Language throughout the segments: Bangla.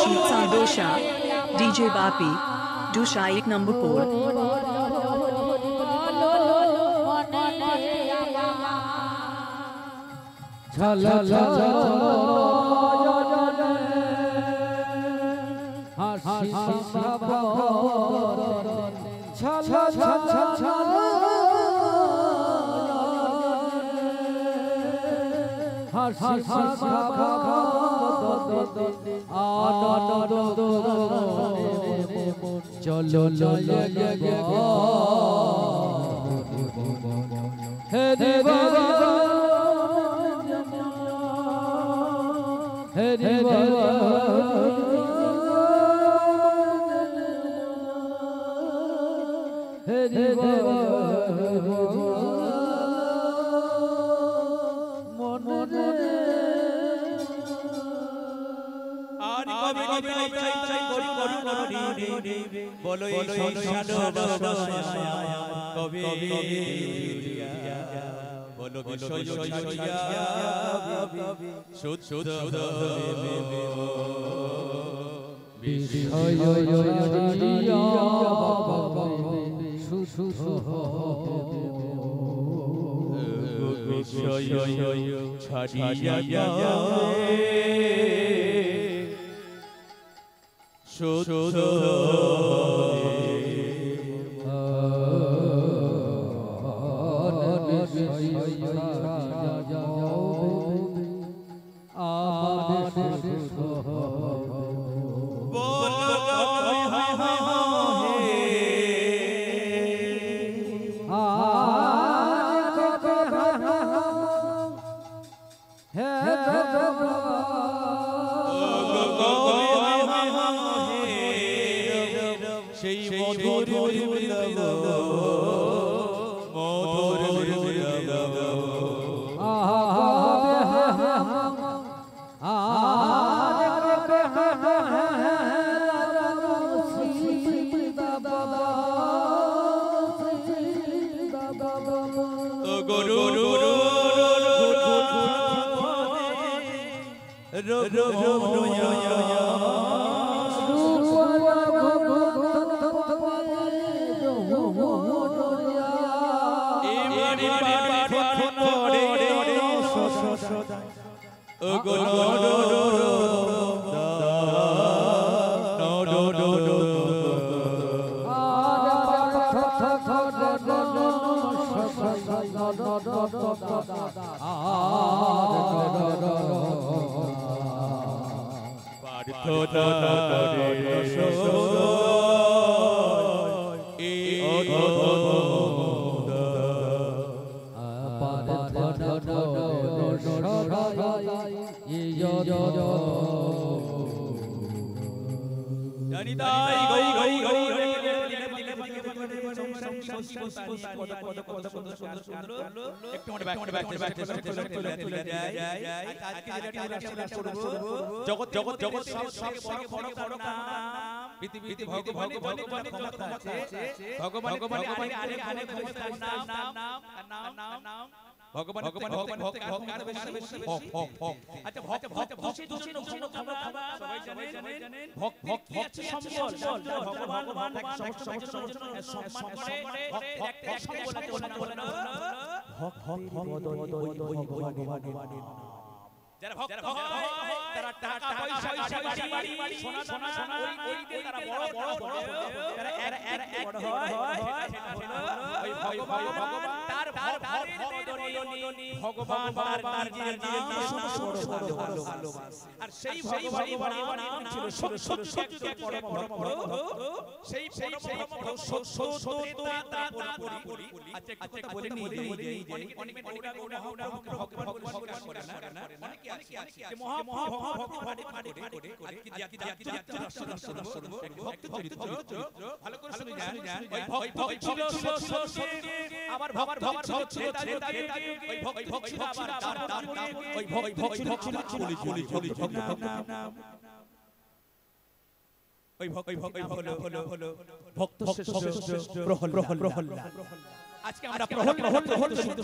Shoot Sandosha, DJ Bapi, Dusha 1 number pole. বলো এই সংসার কবে বলো বিষয় শুদ্ধ বিষয় ছাড়িয়া শুদ্ধ ভক্ত প্রহল্লাদ আজকে আমরা প্রহল শুনতে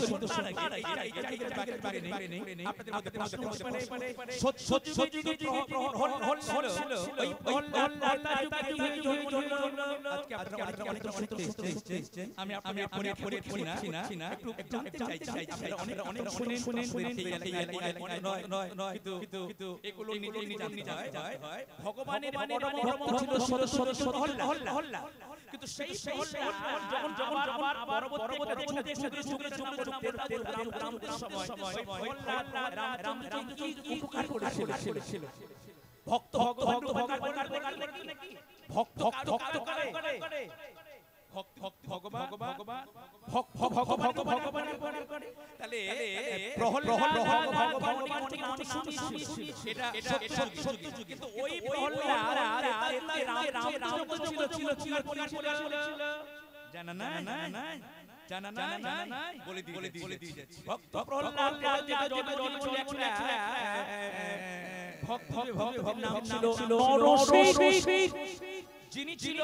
আপনাদের মধ্যে প্রশ্ন হতে পারে সত্যি প্রহল ছিল ওই আজকে আপনারা অনেক শুনতে আমি পড়ে না একটু জানতে চাই আপনারা অনেক শুনেন কিন্তু এগুলো নিজে জানতে যায় ভগবানের ভক্ত ছিল শত হল্লা কিন্তু সেই যখন আবার পরবর্তী উপকার করেছিল ভক্ত ভগবান তাহলে কিন্তু ওই জানা না বলে দিয়ে যাচ্ছি ভক্ত প্রহ্লাদ নাম ছিল নরসিংহ যিনি ছিল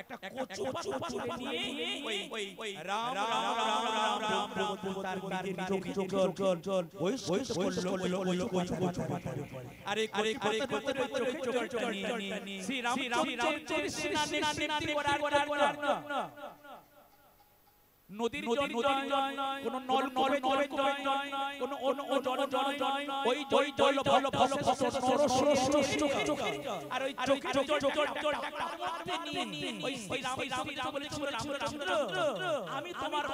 একটা কচু নিয়ে ওই রাম তার ওই আরে শ্রী রাম নদীর কোন ওই জল আর ওই আমি তোমার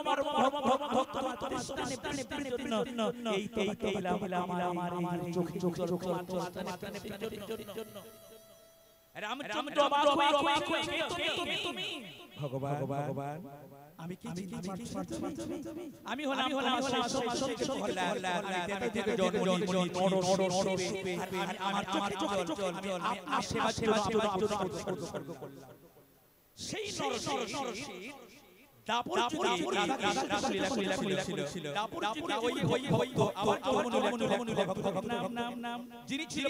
ভগবান আমি কি আমি হলাম সেই যিনি ছিল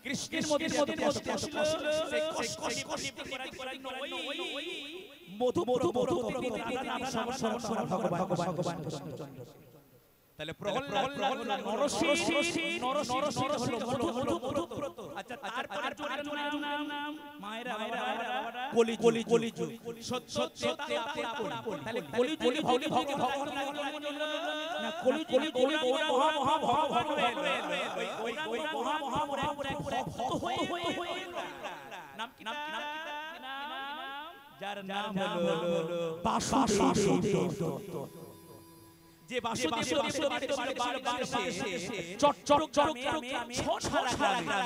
কৃষ্ণের মধ্যে তাহলে যার নাম হলো বাসুদেব যে বাসুদেব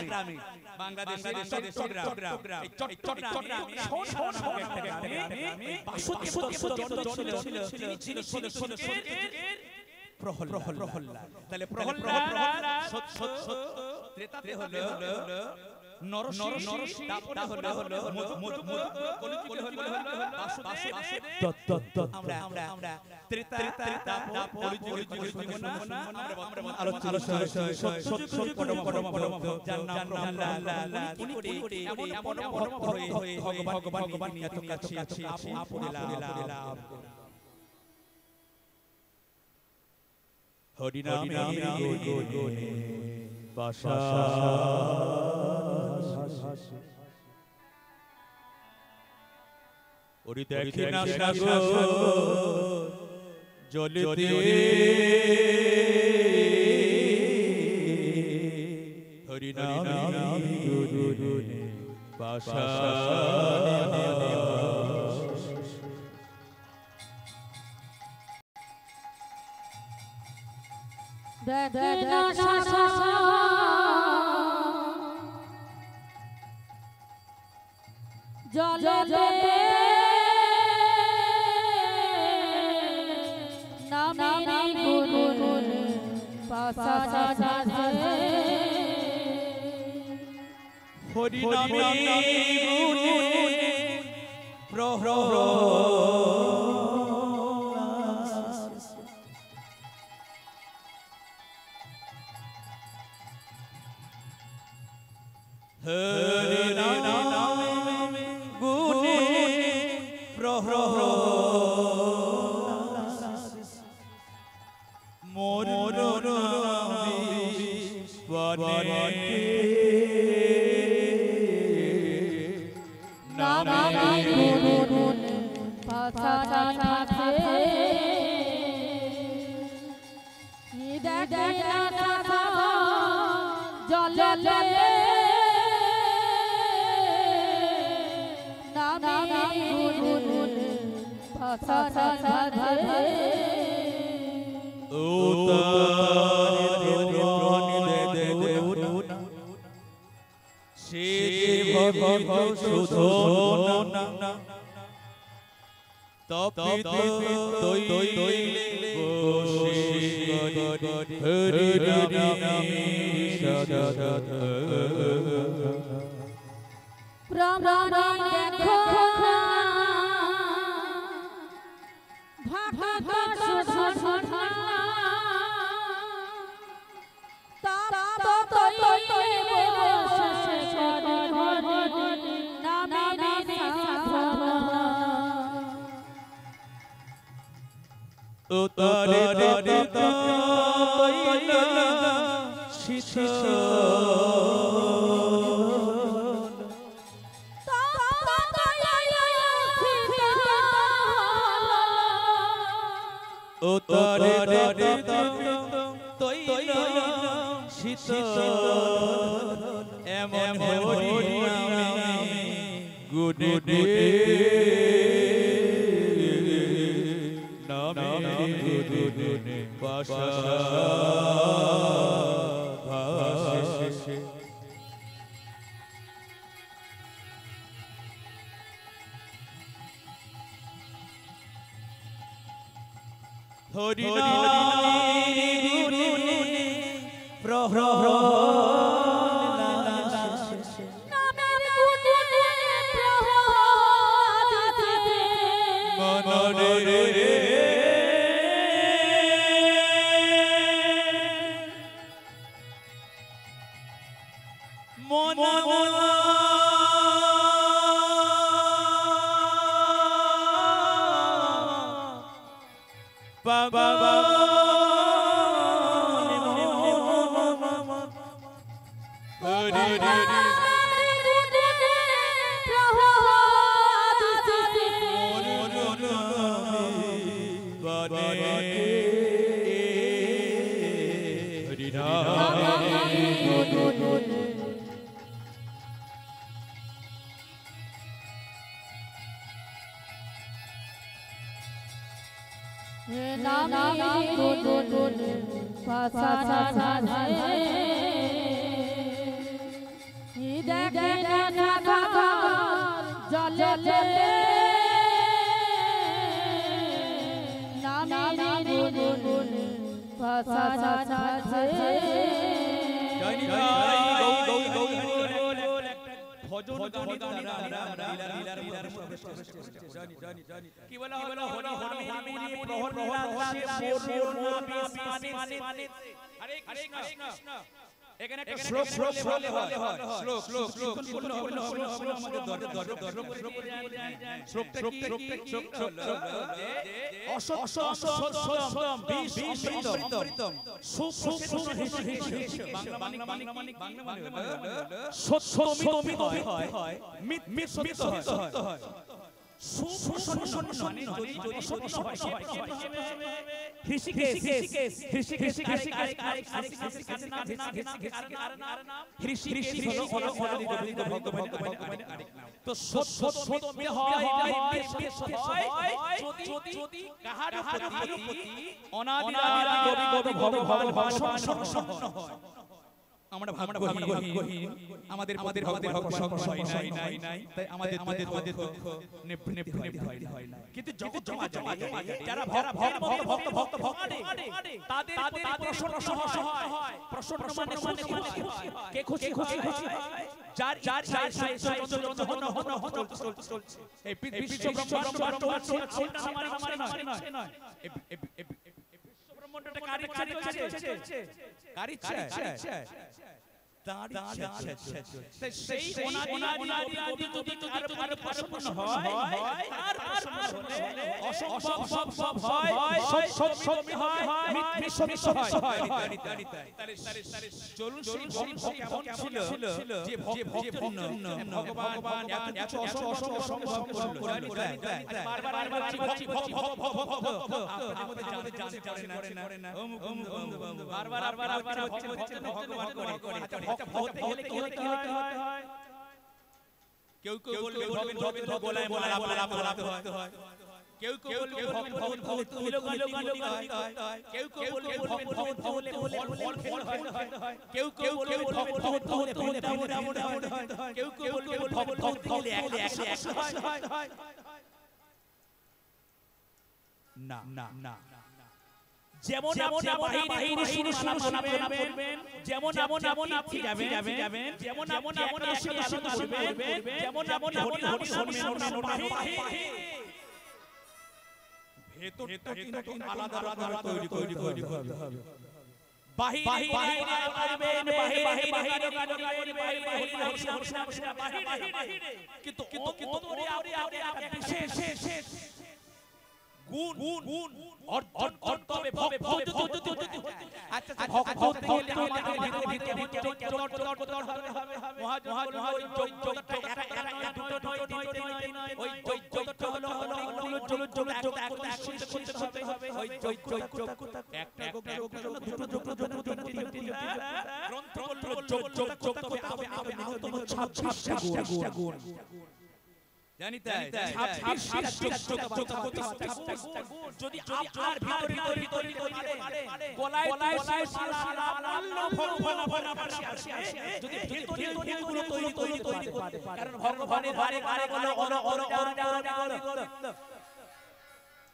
গ্রামে বাংলাদেশের প্রহ্লাদ তাহলে প্রহ্লাদ ত্রেতাতে হলো আমরা জলেতে হরি নাম গুরুনে পাশা দেখনা জলে নামে গুরুনে পাশা হরি নামে গুরুনে প্রহর হরি নামে গুরুনে প্রহর মোর নামে নামে গুরুনে পাশা দেখনা জলে নামে গুরুনে পাশা ও তারে দেবনা সে ভব শোধনা তপিত তৈলে বসে হরি নামে সদা প্রমাণ দেখো ভাগবত শোধনা তত তৈলে বসে হরি নামে সাধনা ও তারে তৈলে শীতল ও তারে তৈল শীতল এমন হরি নামে গুরুনে নামে গুরুনে পাশা ভাসে হরি নামে গুরুনে প্রহর মনরে মন বাবা নামে গুরুনে পাশা দেখনা জলে নামে গুরুনে পাশা ভজন কি বলা হলো হরি হরি প্রহর হরে কৃষ্ণ এখানে একটা শ্লোক বলে হয় শ্লোক কোন হবে না আমাদের শ্লোকটা কি অসৎ বিষ অমৃতম বাংলা সত্য হয় মিথ্যা হয় আমরা ভাগ্যহীন আমাদের ভগবান নাই তাই আমাদের দুঃখ হয় না কিন্তু যখন যারা ভক্ত তাদের প্রসন্ন হয় প্রসন্ন মানে কে খুশি যার এই বিশ্ব ব্রহ্মাণ্ড চলছে ব্রহ্মাণ্ডটা কার ইচ্ছা সেই অনাদি যদি কার প্রসন্ন হয় অসম্ভব হয় সব হয় মিথ্যা হয় চলুন সেই কেমন ছিল যে ভগবান এত অসম্ভব করলো বারবার কেউ বলবে কেউ বলবে না যেমন বাহিনী শুরু করবেন যেমন আপনি যাবেন যেমন ভেতরটা কিন্তু আলাদা তৈরি করতে হবে কিন্তু গুণ যদি আপনার ভিতরে গলায় যদি ভিতরে তৈরি করে কারণ ভগবানের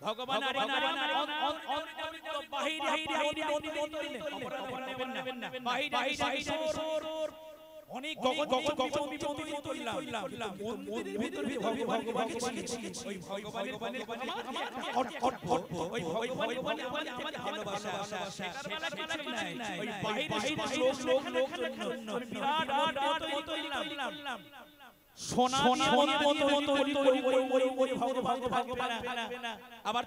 ভগবান অনেক মন্দিরের ভিতরে ভগবান ওই ভগবানের ভালোবাসা ওই লোক সোনা আবার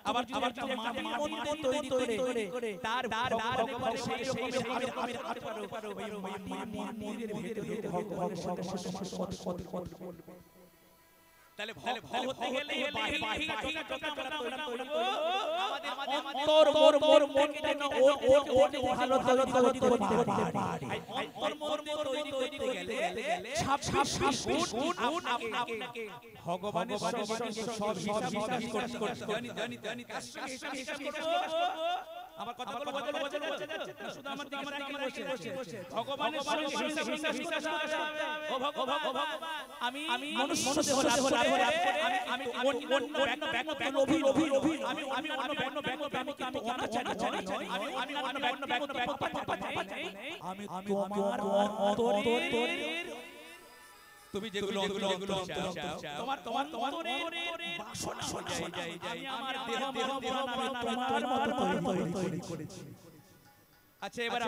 তার তাহলে হতে গেলে অন্তর মন ভালো করতে পারে তৈরি করতে গেলে আপনাকে ভগবানের সব হিসাব করতে জানি আমার কথাগুলো বোঝা যাচ্ছে শুধু আমার দিকে বসে ভগবানের ও ভগবান আমি মনুষ্য দেহ লাভ করে আমি অন্য ব্যক্তি লোভী আমি অন্য ব্যক্তি অনাচারী আমি অন্য ব্যক্তি আমি তোমার অন্তরের তুমি যেগুলো চাও তোমার বাসনা অনুযায়ী আমি আমার দেহ তোমার তৈরি করেছি আচ্ছা এবার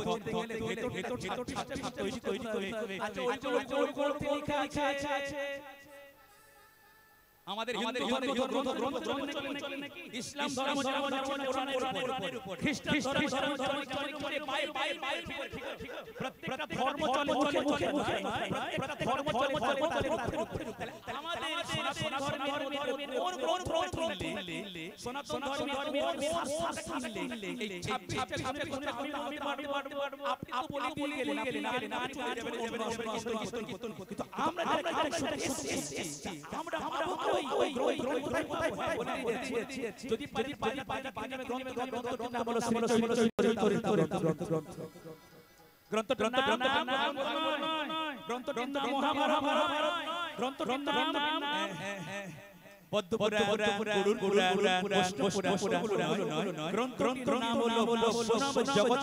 বলতে গেলে ভেতর তৈরি করে আচ্ছা ওই করতে লেখা আছে আমাদের হিন্দু ধর্ম চলে নাকি ইসলাম ধর্ম কোরআনের উপর খ্রিস্টান ধর্ম চলে বাইরে প্রত্যেকটা ধর্ম চলে মুখে প্রত্যেকটা ধর্ম চলে আমাদের সনাতন ধর্মের কোন গ্রন্থ নিলে সনাতন ধর্মের শাস্ত্র নিলে এই 26টা আমি আপনি বলে গেলেন আপনি চলে যাবেন কিন্তু আমরা ওই কোথায় যদি পারি গ্রন্থটার নাম মহাভারত গ্রন্থটার নাম পদ্মপুরা গ্রন্থটার নাম হলো জগৎ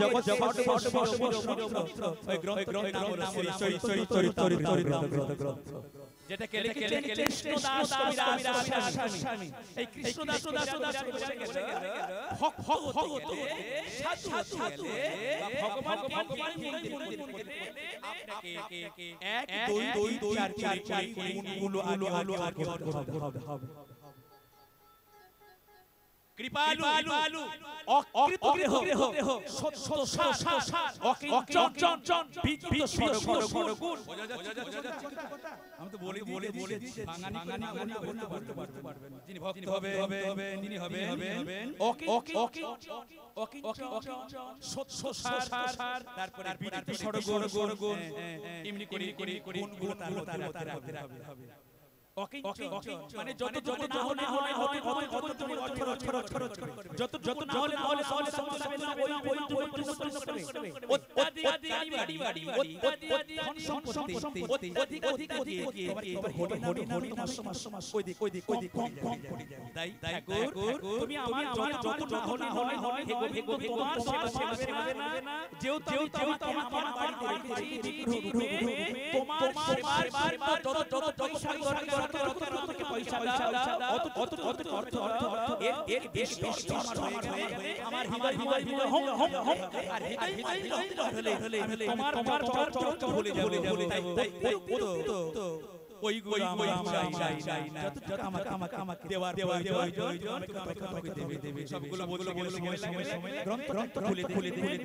ওই গ্রন্থটার নাম হলো যেটাকে লিখেছেন কৃষ্ণদাস কবিরাজ এই কৃষ্ণদাস ভক্ত সাধু ভগবান আপনাকে 1 2 3 4 গুলো আলো হবে কৃপালু অকৃতজ্ঞ সত্য সার অকিঞ্চন বিদ্যুৎ সরগুণ আমি তো বলি বাঙালি বলতে পারবেন যিনি ভক্ত হবে তিনি হবেন অকিঞ্চন সত্য সার তারপরে বিদ্যুৎ সরগুণ এমনি করে গুণগুলো তার হবে মানে যত না হয় যত না হলে সমস্যা হবে না ওই তুমি আমার যত না হয় তোমার সেবা না যেহেতু আমার তোমার যত পয়সা পয়সা এর বেশ আমার হলে তোমার ভুলে যাব ওইগুলো আমাকে দেওয়ার দেবে সবগুলো গ্রন্থ খুলে দিবেন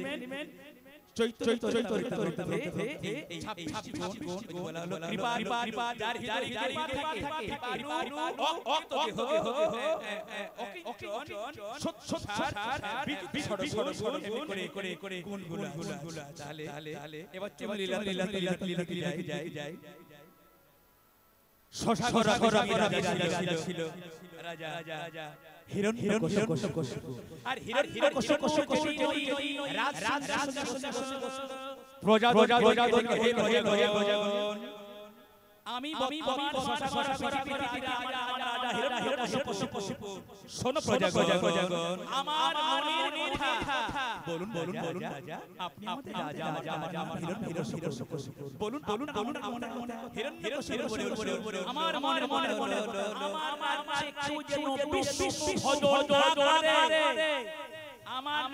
রাজা হিরণ্যকশিপু আর হিরণ্যকশিপু প্রজাগণ আমি শোনো প্রজাগণ আমার মনের কথা বলুন রাজা আপনি আমাদের রাজা আমার হিরণ্যকশিপু বলুন হিরণ্যকশিপু আমার মনের আমার কেউ যেন আমার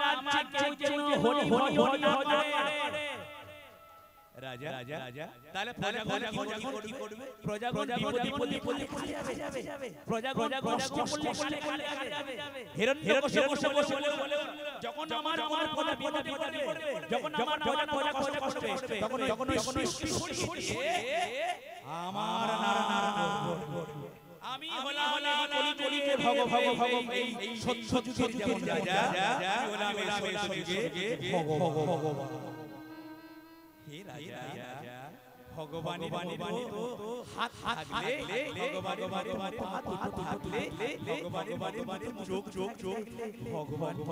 কেউ যেন রাজা তাহলে প্রজাগণ হিরণ্যকশিপু যখন আমার আমার আমি ভগবান এই সত্যযুগের যেমন রাজা হে রাজা ভগবানের হাত থাকলে ভগবানের চোখ ভগবান কিছু চোখ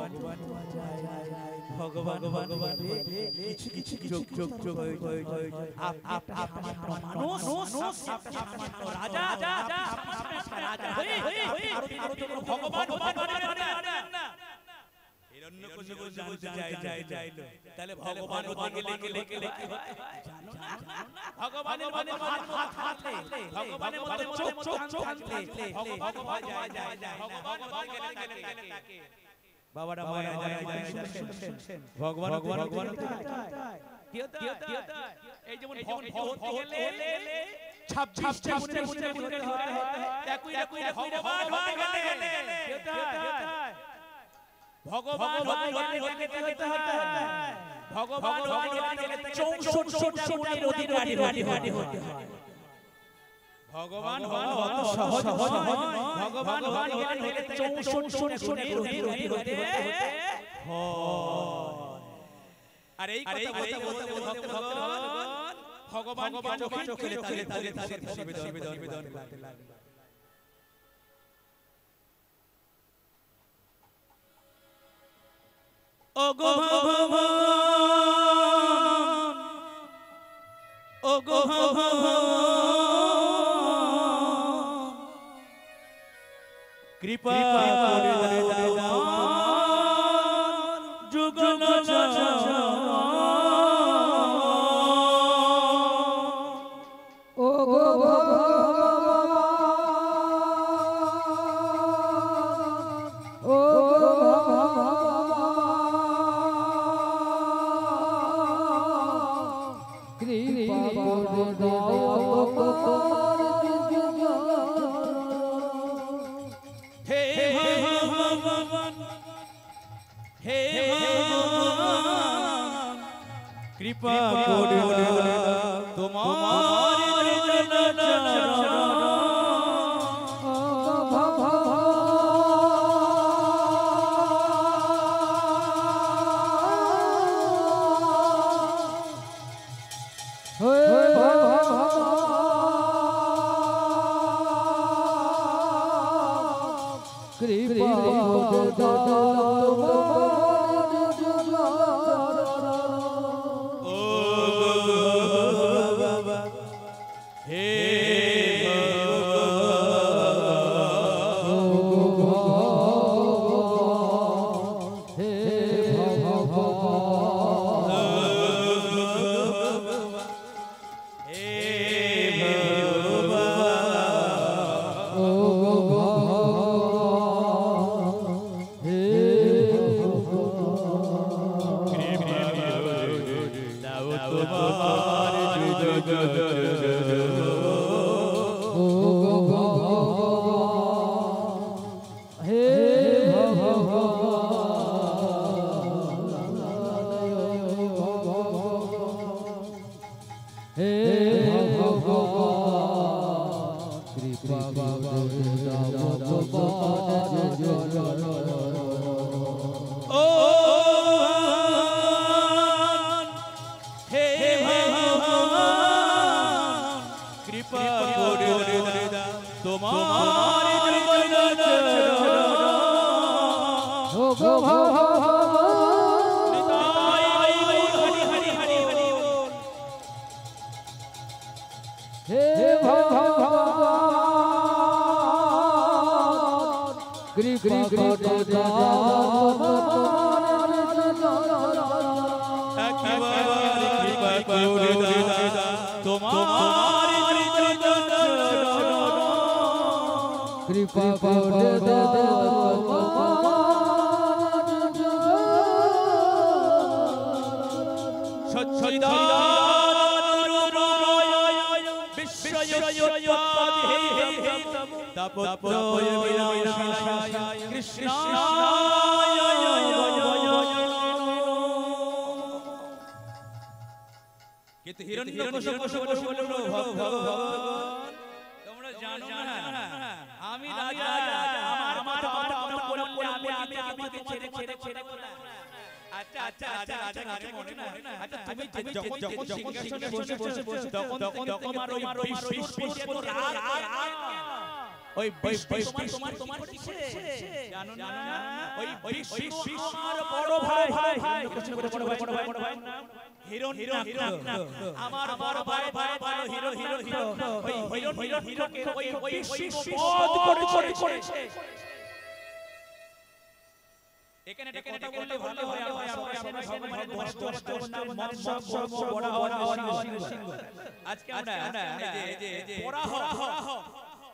তাহলে ভগবান ভগবান এই যেমন 26টা গুণে গুণতে হয় একই ভগবান হতে গেলে ভগবান হতে হয় ভগবান হতে গেলে 64টা গুণের অধিকারী হতে হয়। ভগবান হওয়া অত সহজ নয়। ভগবান হতে গেলে 64টা গুণের অধিকারী হতে হয়। আর এই কথা বলতে ভগবান চোখে তাদের নিবেদন করতে লাগলো। ওগো ভগবান ওগো ভগবান কৃপা করে দাও যুগল ওগো কৃপা করে তোমার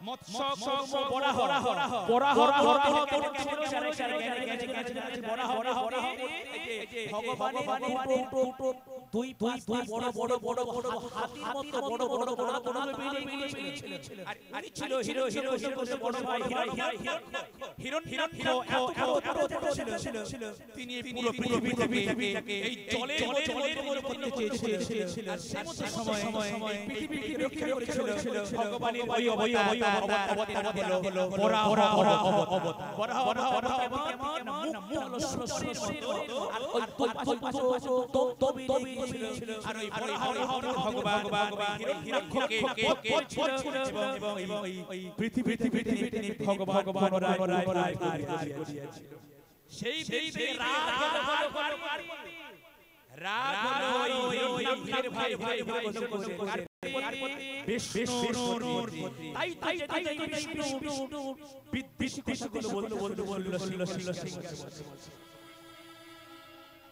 মৎস্য কর্ম বরাহ বরাহ ভগবানের দুই পাশ বড় বড় বড় বড় হাতির মতো বড় বড় বড় বড় আর ছিল হিরো হিরো হিরো বড় ভাই হিরণ্যাক্ষ এত ছিল তিনি পুরো পৃথিবীটাকে এই জলের মধ্যে করতে চেয়েছিলেন আর সেই সময় এই পৃথিবীকে রক্ষা করেছিল ভগবানের ওই অবতার হলো বরাহ অবতার কেমন মুখ হলো সুন্দরের মতো আর ওই তবে আর ওই ভগবান হিরণ্যাক্ষকে ছিল এবং এই পৃথিবী ভগবান রায় সেই রাগ ভাই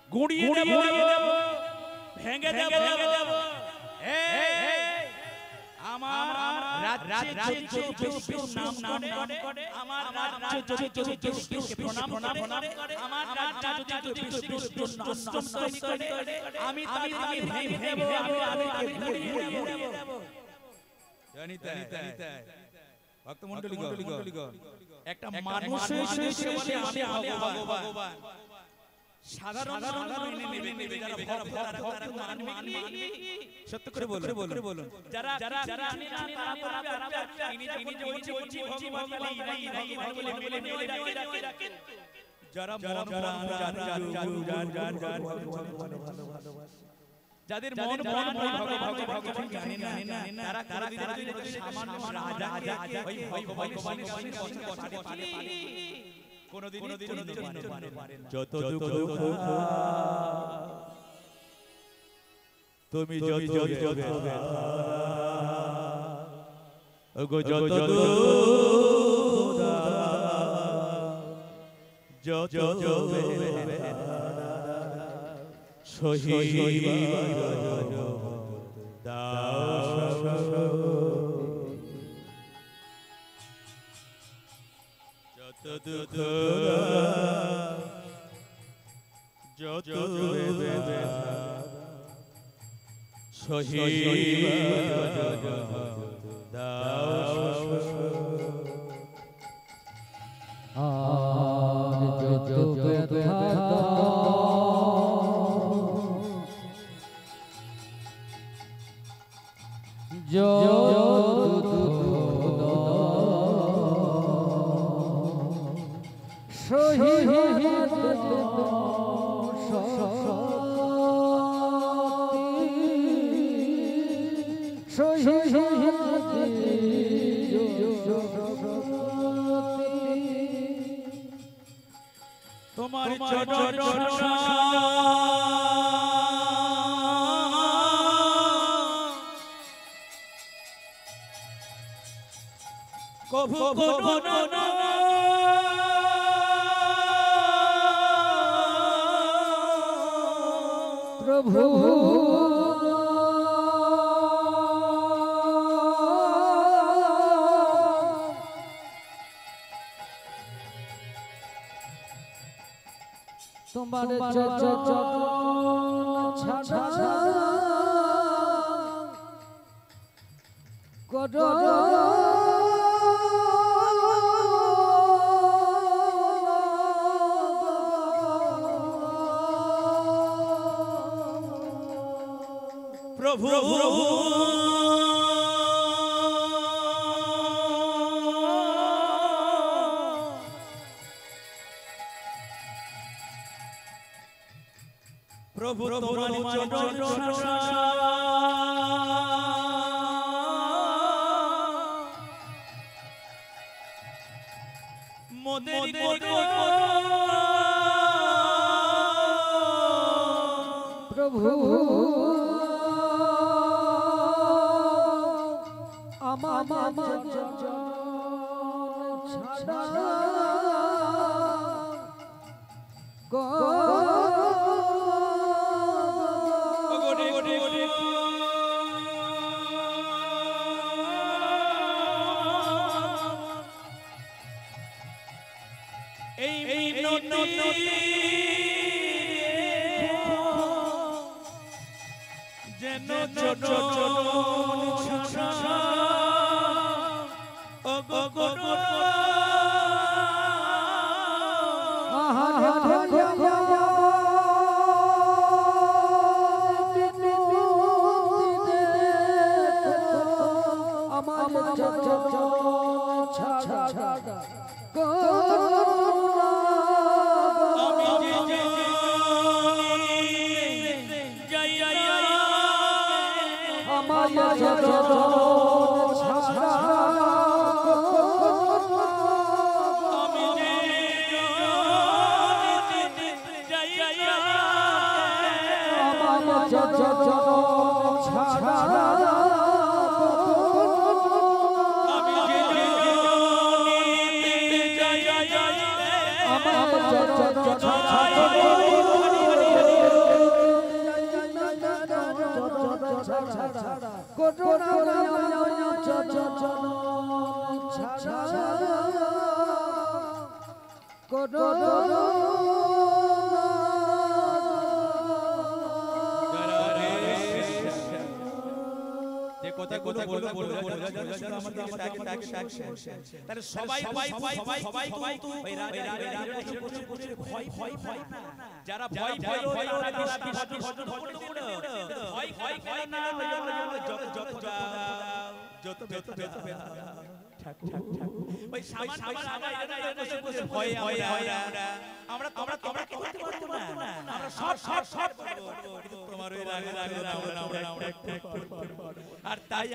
গুড়িয়ে ভেঙে দেব আমার রাজ্যে নাম করে আমার রাজ্যে প্রণাম করে আমার রাজ্যে আমি ভেঙে দেব আমি ভক্তমণ্ডলীগণ একটা মানুষের শেষে আমি ভগবান সাধারণ নেবে যারা ভক্ত মানবে সত্য করে বলুন যারা জানে না তারা তিনি বলছি ভগবান যারা যাদের মন ভগবান জানে না তারা সামান্য রাজা ওই ভগবানের সঙ্গে কোনদিন যত দুঃখ তুমি যত তোমার কভু প্রভু তোমার ছাড়া প্রভু প্রভু তোমার মোদের প্রভু আমার ছাড়া যেন ছাড়া যারা ভয় ভয় আর তাই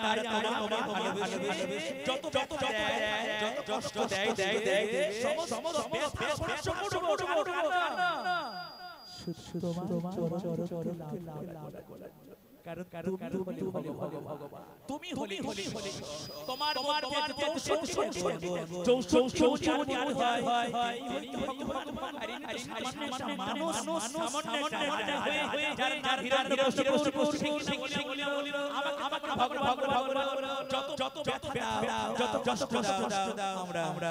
যত কষ্ট দেয় তুমি হলে তোমার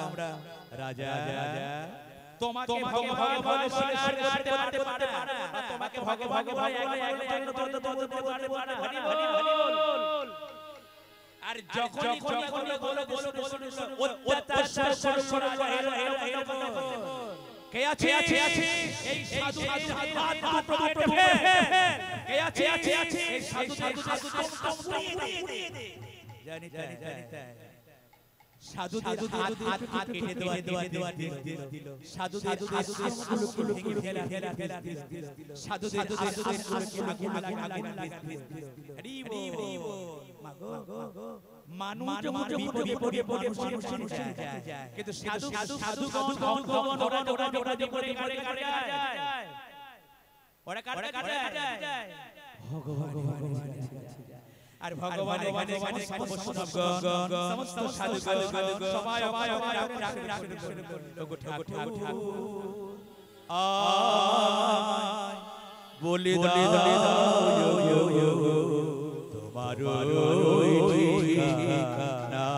আমরা রাজা তোমাকে ভগবান বলে স্বীকার করতে পারে না তোমাকে ভগবান বলে আর যখনই অত্যাচার শুরু কে আছে এই সাধু কে আছে এই সাধু জানি সাধুদের হাত কেটে দেওয়া দিল সাধুদের আগুন ফেলা সাধুদের আগুন মানুষ বিপদে যায় কিন্তু সাধু ওরা যায় আর ভগবান সমস্ত সাধুগণ সবাই বলে তোমার ঠিকানা ঠাকুর বলে তোমার ঠিকানা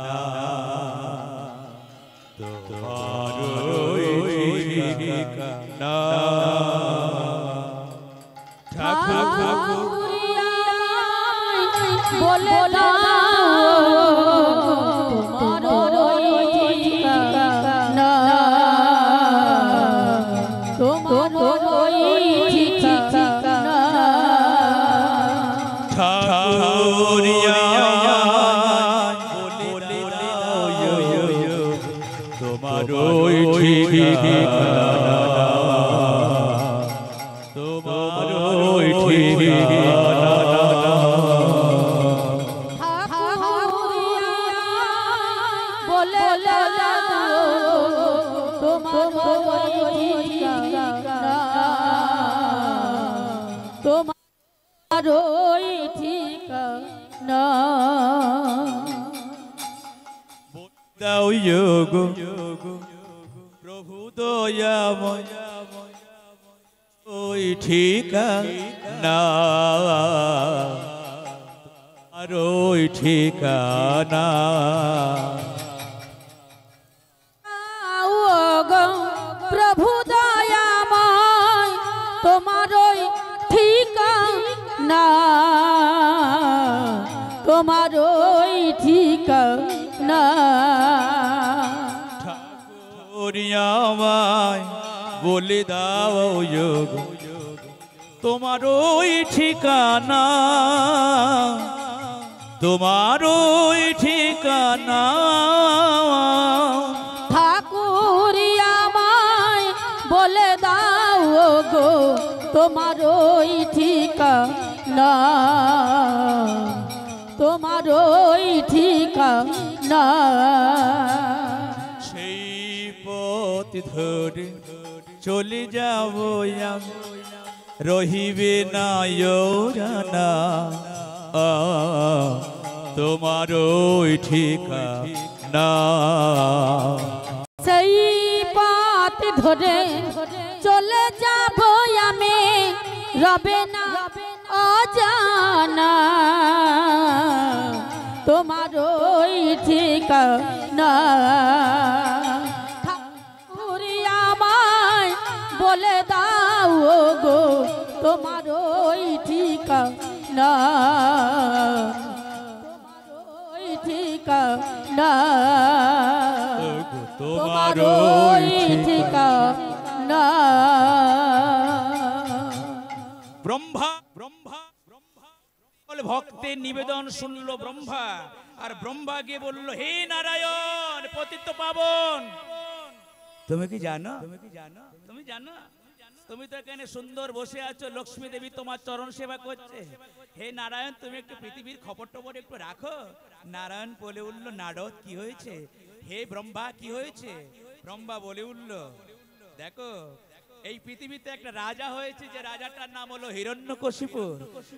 তোমার ঠিকানা ঠাকুরিয়া বলে তোমার ঠিকানা তোমার ঠিকানা তোমার ঠিকানা দাও যোগ প্রভু দয়াময় ওই ঠিকানা আর ওই ঠিকানা প্রভু দয়া না আমায় বলে দাও যোগ তোমার ওই ঠিকানা, তোমার ওই ঠিকানা। ঠাকুর আমায় বলে দাও গো তোমার ওই ঠিকানা, তোমার ওই ঠিকানা। সেই পথ ধরে চলে যাব আমি, রহিবে না জানা তোমার ওই ঠিকানা। সেই পথ ধরে চলে যাব আমি, রবে না অজানা তোমার ওই ঠিকানা। ঠাকুর আমায় বলে দাও গো তোমার ওই ঠিকানা, তোমার ওই ঠিকানা, তোমার ওই ঠিকানা। ব্রহ্মা ব্রহ্মা ব্রহ্মা বলে ভক্তের নিবেদন শুনলো ব্রহ্মা, আর ব্রহ্মা গিয়ে বলল, হে নারায়ণ পতিত পাবন, তুমি কি জানো, তুমি জানো, তুমি তো এখানে সুন্দর বসে আছো, লক্ষ্মী দেবী তোমার চরণ সেবা করছে। হে নারায়ণ, তুমি একটু পৃথিবীর খবর টবর একটু রাখো। নারায়ণ বলে উঠলো, নারদ কি হয়েছে? হে ব্রহ্মা কি হয়েছে? ব্রহ্মা বলে উঠলো, দেখো এই পৃথিবীতে একটা রাজা হয়েছে, যে রাজাটার নাম হলো হিরণ্যকশিপু।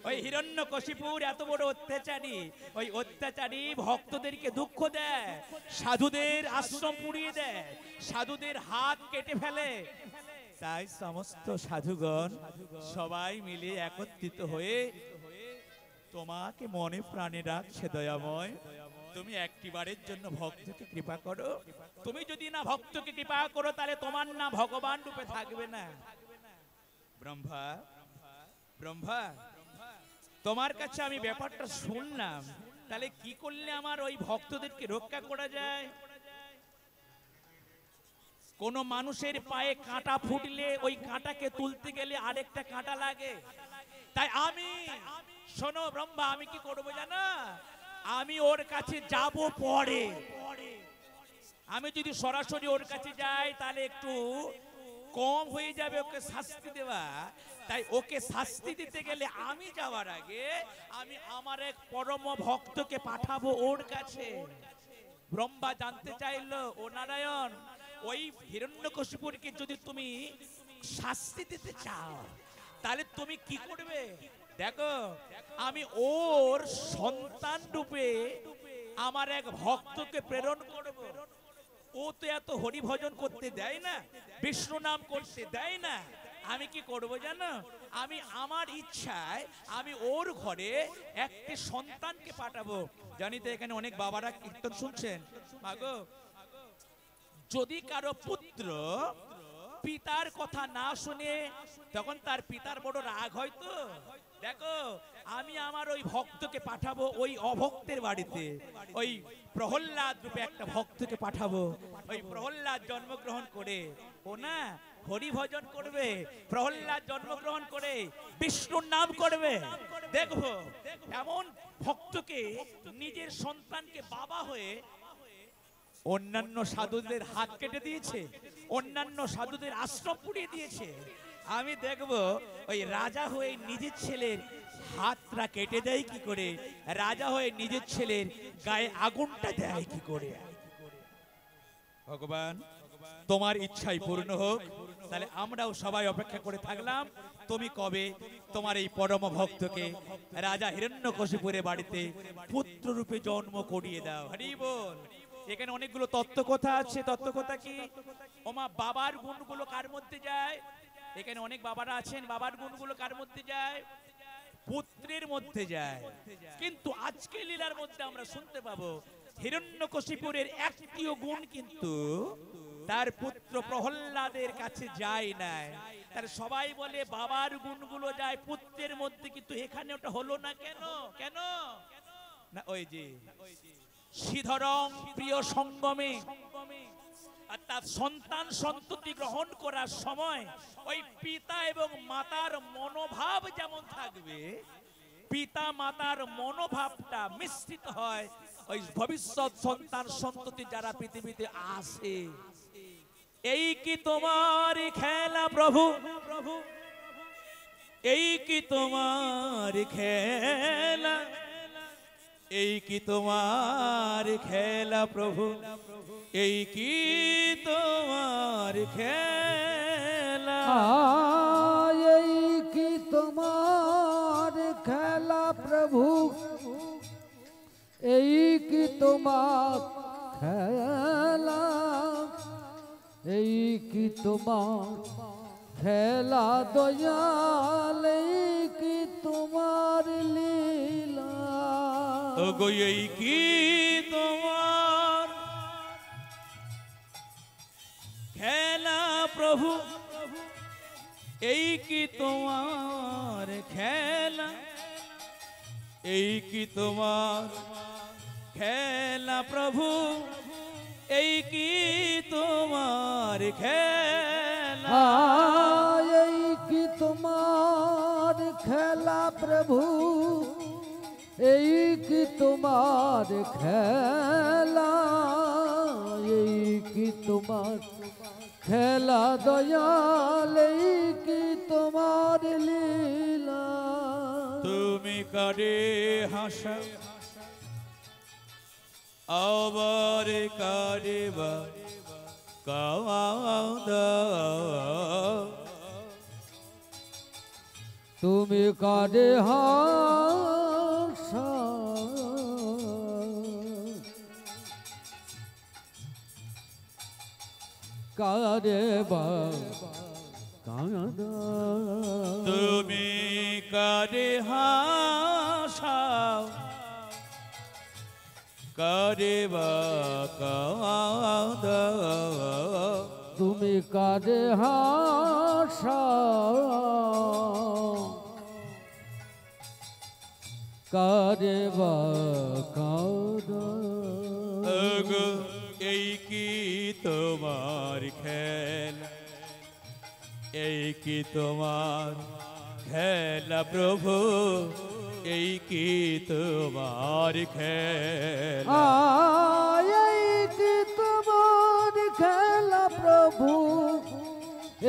ওই হিরণ্যকশিপুর এত বড় অত্যাচারী, ওই অত্যাচারী ভক্তদেরকে দুঃখ দেয়, সাধুদের আশ্রম পুড়িয়ে দেয়, সাধুদের হাত কেটে ফেলে। তাই সমস্ত সাধুগণ সবাই মিলে একত্রিত হয়ে তোমাকে মনে প্রাণে রাখছে দয়াময়। তুমি একটিবারের জন্য ভক্তকে কৃপা করো। তুমি যদি না ভক্তকে কৃপা করো, তাহলে তোমার না ভগবান রূপে থাকবে না। ব্রহ্মা ব্রহ্মা, তোমার কাছে আমি ব্যাপারটা শুনলাম, তাহলে কি করলে আমার ওই ভক্তদেরকে রক্ষা করা যায়? কোন মানুষের পায়ে কাঁটা ফুটলে ওই কাঁটাকে তুলতে গেলে আরেকটা কাঁটা লাগে। তাই আমি, শোনো ব্রহ্মা, আমি কি করবো জানো? আমি ওর কাছে যাব পরে। আমি যদি সরাসরি ওর কাছে যাই তাহলে একটু কম হয়ে যাবে ওকে শাস্তি দেওয়া। তাই ওকে শাস্তি দিতে গেলে আমি যাওয়ার আগে আমি আমার এক পরম ভক্তকে পাঠাবো ওর কাছে। ব্রহ্মা জানতে চাইলো, ও নারায়ণ, ওই হিরণ্যকশিপুরকে যদি তুমি শাস্তি দিতে চাও তাহলে তুমি কি করবে? দেখো, আমি ওর সন্তান রূপে আমার এক ভক্তকে প্রেরণ করব। ও তো এত হরি ভজন করতে দেয় না, বিষ্ণু নাম করতে দেয় না। আমি কি করব জানো? আমি আমার ইচ্ছায় আমি ওর ঘরে একটি সন্তানকে পাঠাবো। জানি তো এখানে অনেক বাবারা কীর্তন শুনছেন। মাগো, যদি কারো পুত্র পিতার কথা না শুনে, তখন তার পিতার বড় রাগ হয় তো। দেখো, আমি আমার ওই ভক্তকে পাঠাবো ওই অভক্তের বাড়িতে। ওই প্রহল্লাদ রূপে একটা ভক্তকে পাঠাবো। ওই প্রহল্লাদ জন্মগ্রহণ করে ও না হরি ভজন করবে, প্রহল্লাদ জন্মগ্রহণ করে বিষ্ণুর নাম করবে। দেখবো এমন ভক্তকে নিজের সন্তানকে বাবা হয়ে অন্যান্য সাধুদের হাত কেটে দিয়েছে, অন্যান্য সাধুদের আশ্রম পুড়িয়ে দিয়েছে। আমি দেখব ওই রাজা হয়ে নিজের ছেলের হাতটা কেটে দেয় কি করে, রাজা হয়ে নিজের ছেলের গায়ে আগুনটা দেয় কি করে। ভগবান, তোমার ইচ্ছাই পূর্ণ হোক। তাহলে আমরাও সবাই অপেক্ষা করে থাকলাম, তুমি কবে তোমার এই পরম ভক্তকে রাজা হিরণ্যকশিপুরের বাড়িতে পুত্র রূপে জন্ম করিয়ে দাও। হরি বল। এখানে অনেকগুলো তত্ত্ব কথা আছে। তত্ত্ব কথা কি? ওমা, বাবার গুণগুলো কার মধ্যে যায়? এখানে অনেক বাবারা আছেন, বাবার গুণগুলো কার মধ্যে যায়? পুত্রের মধ্যে যায়। কিন্তু আজকে লীলার মধ্যে আমরা শুনতে পাবো হিরণ্যকশিপুরের একটিও গুণ কিন্তু তার পুত্র প্রহল্লাদের কাছে যায় না। তার সবাই বলে বাবার গুণগুলো যায় পুত্রের মধ্যে, কিন্তু এখানে ওটা হলো না কেন? কেন না? ওই যে শ্রীধরং প্রিয় সঙ্গমে, অর্থাৎ সন্তান সন্ততি গ্রহণ করার সময় ওই পিতা এবং মাতার মনোভাব যেমন থাকবে, পিতা মাতার মনোভাবটা মিশ্রিত হয় ওই ভবিষ্যৎ সন্তান সন্ততি যারা পৃথিবীতে আসে। এই কি তোমার খেলা প্রভু, এই কি তোমার খেলা, এই কি তোমার খেলা প্রভু, এই কি তোমার খেলা, এই কি তোমার খেলা প্রভু, এই কি তোমার খেলা, এই কি তোমার খেলা দয়াল, এই কি তোমার লীলা, ওগো এই কি তোমার খেলা প্রভু, এই কি তোমার খেলা, এই কি তোমার খেলা প্রভু, এই কি তোমার খেলা, এই কি তোমার খেলা প্রভু, এই কি তোমার খেলা, এই কি তোমার খেলা দয়াল, এই কি তোমার লীলা, তুমি কারে হাসা আবার কারে বা কাওয়াদা, তুমি কারে হাসা কারে বা কাঁদা, তুমি কারে হাসাও কারে বা কাওয়াদা, তুমি কারে হাসা কারে বা কাঁদা, ওগো এই কি তোমার খেলা, এই কি তোমার খেলা প্রভু, এই কি তোমার খেলা, এই কি তোমার খেলা প্রভু,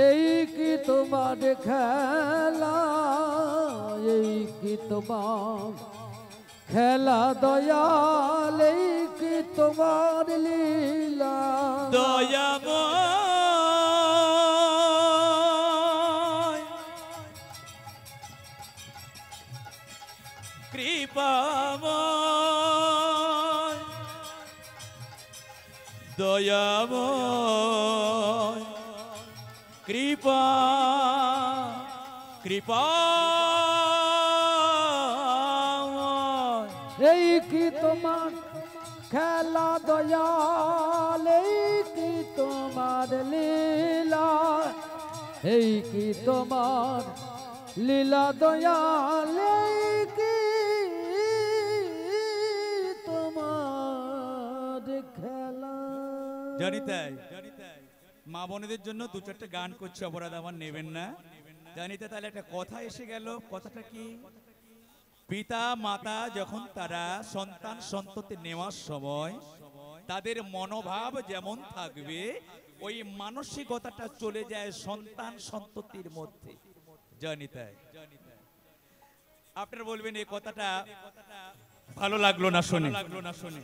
এই কি তোমার খেলা, এই কি তোমার খেলা দয়াল, এই কি তোমার লীলা, দয়াময় কৃপাময়, দয়াময় কৃপা কৃপাময়, এই কি তোমার খেলা দয়াল, এই কি তোমার লীলা, এই কি তোমার লীলা দয়াল, এই কি তোমার খেলা। জানি তাই মা বোনেদের জন্য দু চারটে গান করছে, অপরাধ আমার নেবেন না। জানিতে তাহলে একটা কথা এসে গেল, কথাটা কি? পিতা মাতা যখন তারা সন্তান সন্ততি নেওয়ার সময় তাদের মনোভাব যেমন থাকবে, ওই মানসিকতাটা চলে যায় সন্তান সন্ততির মধ্যে। জানি তাই আপনারা বলবেন এই কথাটা ভালো লাগলো না শুনে,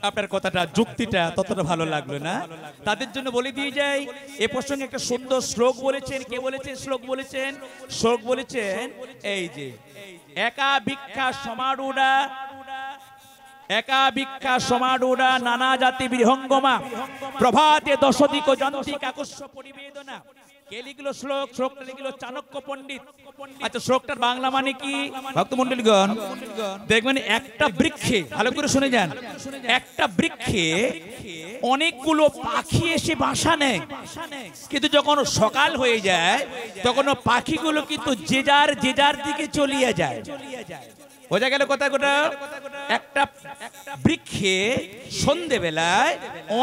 আপনার কথাটা যুক্তিটা ততটা ভালো লাগলো না। তাদের জন্য বলে দিয়ে যাই, এ প্রসঙ্গে একটা সুন্দর শ্লোক বলেছেন। কে বলেছেন শ্লোক বলেছেন? শ্লোক বলেছেন এই যে একা ভিক্ষা সমারূঢ়া, একা ভিক্ষা সমারূঢ়া নানা জাতি বিহঙ্গমা প্রভাতে দশদিক যন্তি কাকস্য পরিবেদনা। কে লিখলো শ্লোক? শ্লোকটা লিখলো চাণক্য পণ্ডিত। আচ্ছা, শ্লোকটার বাংলা মানে কি ভক্তমণ্ডলীগণ? দেখবেন একটা বৃক্ষে, ভালো করে শুনে যান, একটা বৃক্ষে অনেকগুলো পাখি এসে বাসা নেয়, কিন্তু যখন সকাল হয়ে যায় তখন পাখিগুলো কিন্তু যে যার দিকে চলিয়ে যায়। বোঝা গেল কথা কোটা? একটা বৃক্ষে সন্ধ্যেবেলায়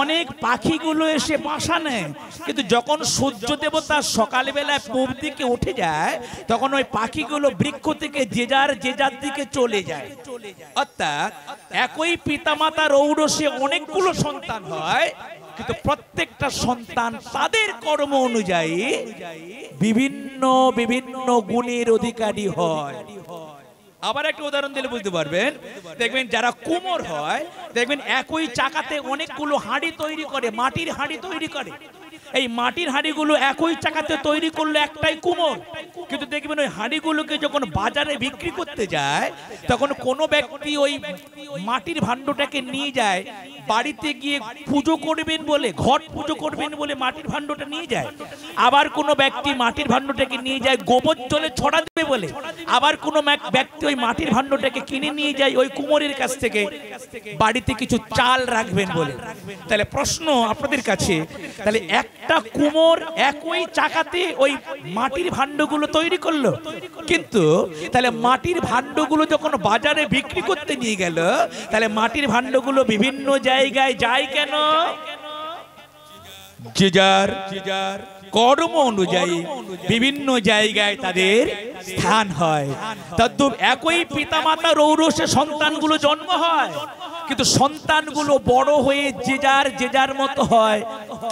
অনেক পাখিগুলো এসে বাসা নেয়, কিন্তু যখন সূর্য দেবতা সকালবেলায় পূব দিকে উঠে যায় তখন ওই পাখিগুলো বৃক্ষ থেকে যে যার দিকে চলে যায়। অর্থাৎ একই পিতামাতার ঔরসে অনেকগুলো সন্তান হয়, কিন্তু প্রত্যেকটা সন্তান তাদের কর্ম অনুযায়ী বিভিন্ন বিভিন্ন গুণের অধিকারী হয়। আবার একটা উদাহরণ দিলে বুঝতে পারবেন, দেখবেন যারা কুমোর হয় দেখবেন একই চাকাতে অনেকগুলো হাঁড়ি তৈরি করে, মাটির হাঁড়ি তৈরি করে। এই মাটির হাঁড়িগুলো একই চাকাতে তৈরি করলে একটাই কুমোর, কিন্তু দেখবেন ওই হাঁড়িগুলোকে যখন বাজারে বিক্রি করতে যায় তখন কোনো ব্যক্তি ওই মাটির ভাণ্ডটাকে নিয়ে যায় বাড়িতে গিয়ে পুজো করবেন বলে, ঘট পুজো করবেন বলে মাটির ভাণ্ডটা নিয়ে যায়। আবার কোনো ব্যক্তি মাটির ভাণ্ডটাকে নিয়ে যায় গোবর জলে ছড়া দেবে বলে। আবার কোনো ব্যক্তি ওই মাটির ভাণ্ডটাকে কিনে নিয়ে যায় ওই কুমোরের কাছ থেকে বাড়িতে কিছু চাল রাখবেন বলে। তাহলে প্রশ্ন আপনাদের কাছে, তাহলে একটা কুমোর একই চাকাতে ওই মাটির ভাণ্ডগুলো তৈরি করলো, কিন্তু তাহলে মাটির ভাণ্ডগুলো যখন বাজারে বিক্রি করতে নিয়ে গেল তাহলে মাটির ভাণ্ডগুলো বিভিন্ন জায়গায় যায় কেন? যে যার কর্ম অনুযায়ী বিভিন্ন জায়গায় তাদের স্থান হয়। তদ্রূপ একই পিতামাতার ঔরসে সন্তানগুলো জন্ম হয়, কিন্তু সন্তানগুলো বড় হয়ে যে যার মতো হয়,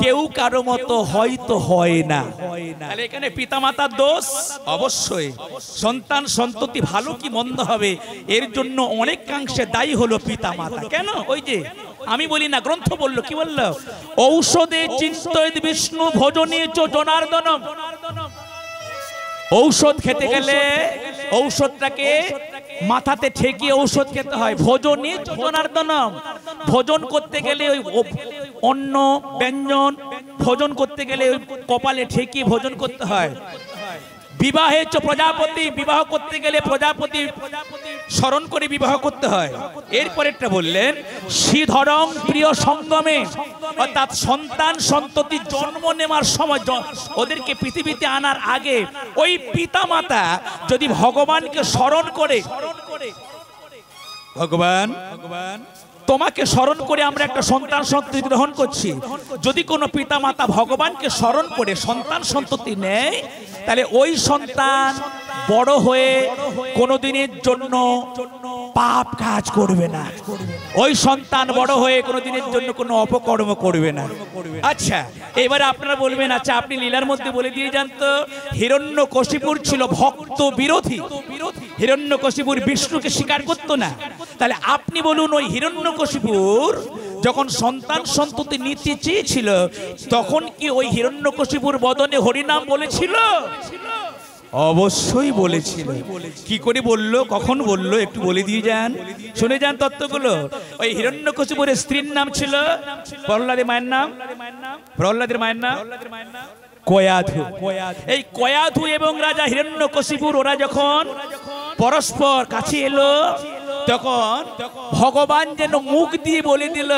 কেউ কারো মতো হয়তো হয় না। তাহলে এখানে পিতামাতার দোষ অবশ্যই। সন্তান সন্ততি ভালো কি মন্দ হবে এর জন্য অনেকাংশে দায়ী হলো পিতামাতা। কেন? ওই যে আমি বলি না, গ্রন্থ বললো, কি বললো? ঔষধে চিন্তয়েৎ বিষ্ণু ভোজনে চ জনার্দনম। ঔষধ খেতে গেলে ঔষধটাকে মাথাতে ঠেকিয়ে ঔষধ খেতে হয়। ভোজনে চ জনার্দনম, ভোজন করতে গেলে ওই অন্ন ব্যঞ্জন ভোজন করতে গেলে ওই কপালে ঠেকিয়ে ভোজন করতে হয়। বিবাহে চ প্রজাপতি, বিবাহ করতে গেলে প্রজাপতি স্মরণ করে বিবাহ করতে হয়। এরপরেরটা বললেন শ্রীধরম প্রিয় সঙ্গমে, অর্থাৎ সন্তান সন্ততি জন্ম নেওয়ার সময় ওদেরকে পৃথিবীতে আনার আগে ওই পিতামাতা যদি ভগবানকে স্মরণ করে, ভগবান তোমাকে স্মরণ করে আমরা একটা সন্তান সন্ততি গ্রহণ করছি, যদি কোনো পিতামাতা ভগবানকে স্মরণ করে সন্তান সন্ততি নেয় তাহলে ওই সন্তান বড় হয়ে কোনোদিনের জন্য পাপ কাজ করবে না। ওই সন্তান বড় হয়ে কোনোদিনের জন্য কোনো অপকর্ম করবে না। আচ্ছা, এবারে আপনারা বলবেন, আচ্ছা আপনি লীলার মধ্যে বলে দিয়ে যান তো, হিরণ্যকশিপুর ছিল ভক্ত বিরোধী। হিরণ্যকশিপুর বিষ্ণুকে স্বীকার করতো না। তাহলে আপনি বলুন, ওই হিরণ্যকশিপুর যখন সন্তান সন্ততি নিতে চেয়েছিল তখন কি ওই হিরণ্যকশিপুর বদনে হরিনাম বলেছিল? অবশ্যই বলেছিল। কি করে বললো, কখন বললো একটু বলে দিয়ে যান, শুনে যান তত্ত্বগুলো। ওই হিরণ্যকশিপুরের স্ত্রীর নাম ছিল প্রহ্লাদের মায়ের নাম, প্রহ্লাদের মায়ের নাম কয়াধু। এই কয়াধু এবং রাজা হিরণ্যকশিপুর ওরা যখন পরস্পর কাছে এলো তখন ভগবান যেন মুখ দিয়ে বলে দিল।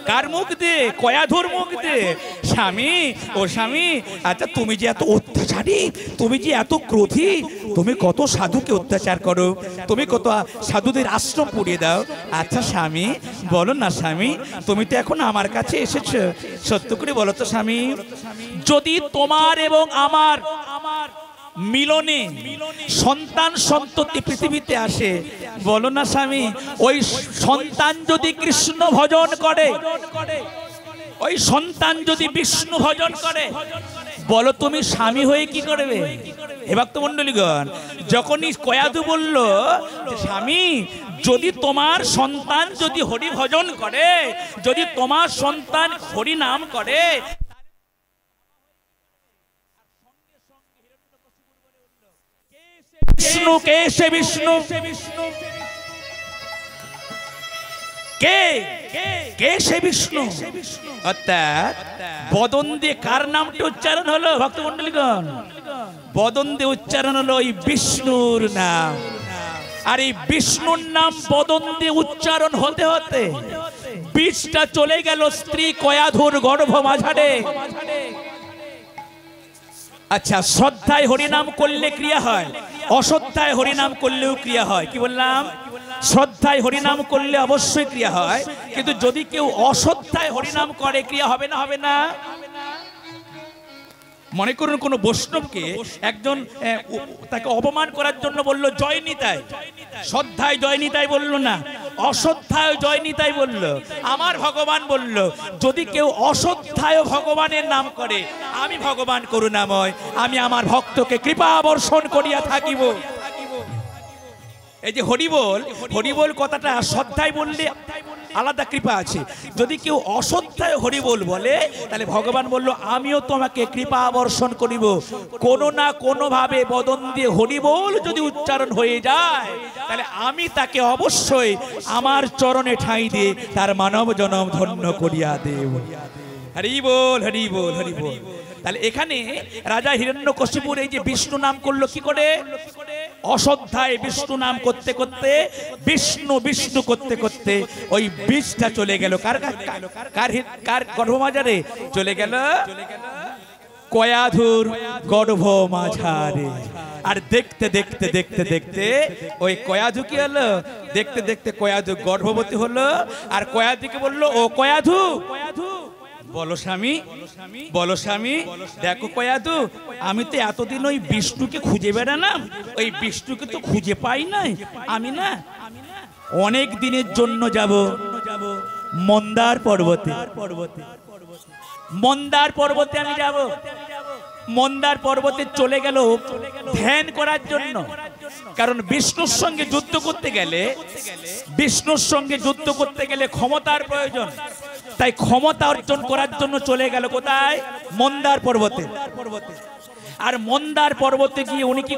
কার মুখ দিয়ে? কয়াধুর মুখ দিয়ে। স্বামী, ও স্বামী, আচ্ছা তুমি যে এত অত্যাচারী, তুমি যে এত ক্রোধী, তুমি কত সাধুকে অত্যাচার করো, তুমি কত সাধুদের আশ্রম পুড়িয়ে দাও। আচ্ছা স্বামী বলো না স্বামী, তুমি তো এখন আমার কাছে এসেছো, সত্য করে বলো তো স্বামী, যদি তোমার এবং আমার মিলনে সন্তান সন্ততি পৃথিবীতে আসে, বলো না স্বামী, ওই সন্তান যদি কৃষ্ণ ভজন করে, ওই সন্তান যদি বিষ্ণু ভজন করে, বলো তুমি স্বামী হয়ে কি করবে? হে ভক্তমণ্ডলীগণ, যখনই কয়াধু বলল স্বামী যদি তোমার সন্তান যদি হরি ভজন করে, যদি তোমার সন্তান হরি নাম করে, বিষ্ণু কে সে বিষ্ণু, কে কে সে বিষ্ণু। অর্থাৎ বদন দিয়ে কার নামটি উচ্চারণ হলো ভক্তমণ্ডলীগণ? বদন দিয়ে উচ্চারণ হলো ওই বিষ্ণুর নাম। আর এই বিষ্ণুর নাম বদন দিয়ে উচ্চারণ হতে হতে বীজটা চলে গেল স্ত্রী কয়াধুর গর্ভ মাঝারে। আচ্ছা, শ্রদ্ধায় হরিনাম করলে ক্রিয়া হয়, অশ্রদ্ধায় হরিনাম করলেও ক্রিয়া হয়। কি বললাম? শ্রদ্ধায় হরিনাম করলে অবশ্যই ক্রিয়া হয়, কিন্তু যদি কেউ অশ্রদ্ধায় হরিনাম করে ক্রিয়া হবে না? হবে না? মনে করুন কোন বৈষ্ণবকে একজন তাকে অপমান করার জন্য বললো জয় নিতাই, শ্রদ্ধায় জয় নিতাই বললো না, অশ্রদ্ধায় জয় নিতাই বললো। আমার ভগবান বলল, যদি কেউ অশ্রদ্ধায় ভগবানের নাম করে, আমি ভগবান করুণাময়, আমি আমার ভক্তকে কৃপা বর্ষণ করিয়া থাকিব। এই যে হরিবোল, হরিবোল কথাটা শ্রদ্ধায় বললে আলাদা কৃপা আছে। যদি কেউ অশ্রদ্ধায় হরিবোল বলে, তাহলে ভগবান বলল, আমিও তোমাকে কৃপা বর্ষণ করিব। কোনো না কোনো ভাবে বদন দিয়ে হরিবোল যদি উচ্চারণ হয়ে যায়, তাহলে আমি তাকে অবশ্যই আমার চরণে ঠাঁই দিয়ে তার মানব জনম ধন্য করিয়া দেব। হরি বল, হরি বল, হরি বল। তাহলে এখানে রাজা হিরণ্যকশিপুর এই যে বিষ্ণু নাম করলো কি করে? অশ্রদ্ধায় বিষ্ণু নাম করতে করতে, বিষ্ণু বিষ্ণু করতে করতে ওই বীজটা চলে গেল কার কার গর্ভমাঝারে? চলে গেল কয়াধুর গর্ভ মাঝারে। আর দেখতে দেখতে দেখতে দেখতে ওই কয়াধু কি হলো? দেখতে দেখতে কয়াধু গর্ভবতী হলো। আর কয়াধুকে বললো, ও কয়াধু, বলো স্বামী, বলো স্বামী, দেখো কয়াধু, আমি তো এতদিন ওই বিষ্ণুকে খুঁজে বেড়ালাম, ওই বিষ্ণুকে তো খুঁজে পাই নাই। আমি না অনেক দিনের জন্য যাব মন্দার পর্বতে। মন্দার পর্বতে আমি যাব। মন্দার পর্বতে চলে গেল ধ্যান করার জন্য। কারণ বিষ্ণুর সঙ্গে যুদ্ধ করতে গেলে, বিষ্ণুর সঙ্গে যুদ্ধ করতে গেলে ক্ষমতার প্রয়োজন। তাই ক্ষমতা অর্জন করার জন্য চলে গেল কোথায়? মন্দার পর্বতে। আর মন্দার পর্বতে গিয়ে উনি কি